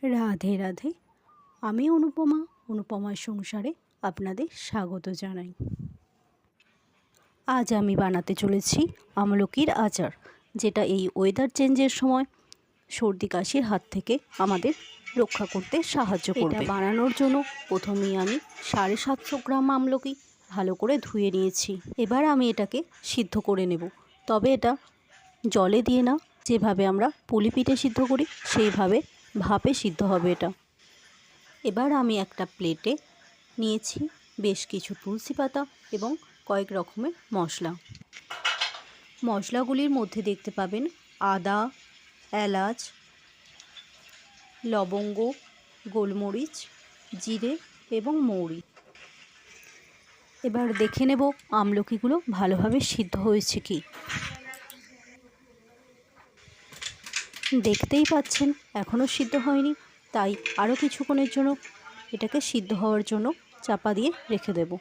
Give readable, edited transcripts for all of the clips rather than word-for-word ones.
রাধে রাধে। আমি অনুপমা, অনুপমার সংসারে আপনাদের স্বাগত জানাই। আজ আমি বানাতে চলেছি আমলকির আচার, যেটা এই ওয়েদার চেঞ্জের সময় সর্দি কাশির হাত থেকে আমাদের রক্ষা করতে সাহায্য করবে। এটা বানানোর জন্য প্রথমেই আমি 750 গ্রাম আমলকি ভালো করে ধুয়ে নিয়েছি। এবার আমি এটাকে সিদ্ধ করে নেব, তবে এটা জলে দিয়ে না, যেভাবে আমরা পুলি পিঠে সিদ্ধ করি সেইভাবে ভাপে সিদ্ধ হবে এটা। এবার আমি একটা প্লেটে নিয়েছি বেশ কিছু তুলসী পাতা এবং কয়েক রকমের মশলা। মশলাগুলির মধ্যে দেখতে পাবেন আদা, এলাচ, লবঙ্গ, গোলমরিচ, জিরে এবং মৌরি। এবার দেখে নেব আমলকিগুলো ভালোভাবে সিদ্ধ হয়েছে কি। দেখতেই পাচ্ছেন এখনও সিদ্ধ হয়নি, তাই আরও কিছুক্ষণের জন্য এটাকে সিদ্ধ হওয়ার জন্য চাপা দিয়ে রেখে দেব।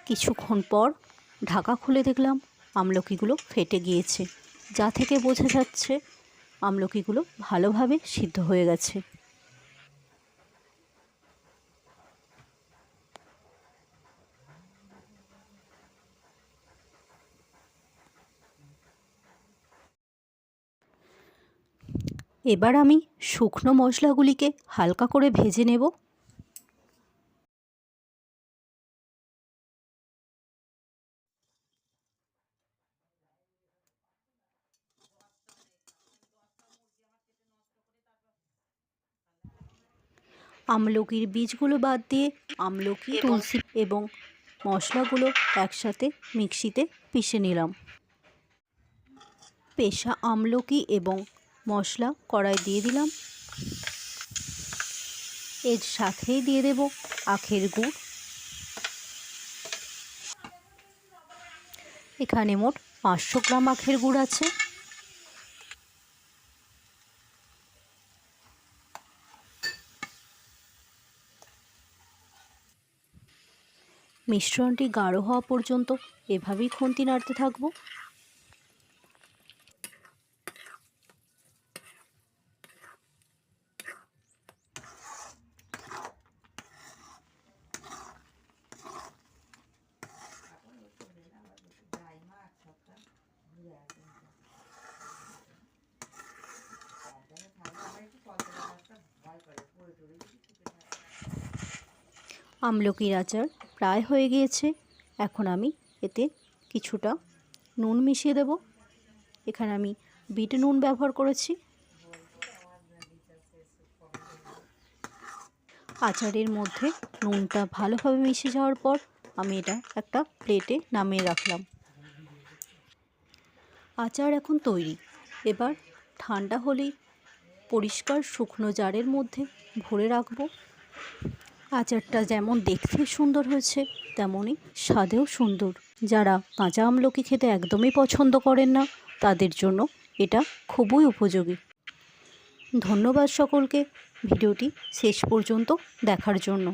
কিছুক্ষণ পর ঢাকা খুলে দেখলাম আমলকিগুলো ফেটে গিয়েছে, যা থেকে বোঝা যাচ্ছে আমলকিগুলো ভালোভাবে সিদ্ধ হয়ে গেছে। এবার আমি শুকনো মশলাগুলিকে হালকা করে ভেজে নেব। আমলকির বীজগুলো বাদ দিয়ে আমলকি, তুলসী এবং মশলাগুলো একসাথে মিক্সিতে পিষে নিলাম। পেষা আমলকি এবং মশলা কড়াই দিয়ে দিলাম। এর সাথেই দিয়ে দেব আখের গুড়। এখানে মোট 500 গ্রাম আখের গুড় আছে। মিশ্রণটি গাঢ় হওয়া পর্যন্ত এভাবেই খুন্তি নাড়তে থাকবো। আমলকির আচার প্রায় হয়ে গিয়েছে। এখন আমি এতে কিছুটা নুন মিশিয়ে দেব। এখানে আমি বিট নুন ব্যবহার করেছি। আচারের মধ্যে নুনটা ভালোভাবে মিশে যাওয়ার পর আমি এটা একটা প্লেটে নামিয়ে রাখলাম। আচার এখন তৈরি। এবার ঠান্ডা হলেই পরিষ্কার শুকনো জারের মধ্যে ভরে রাখবো। আচারটা যেমন দেখতে সুন্দর হয়েছে, তেমনই স্বাদেও সুন্দর। যারা কাঁচা আমলকি খেতে একদমই পছন্দ করেন না, তাদের জন্য এটা খুবই উপযোগী। ধন্যবাদ সকলকে ভিডিওটি শেষ পর্যন্ত দেখার জন্য।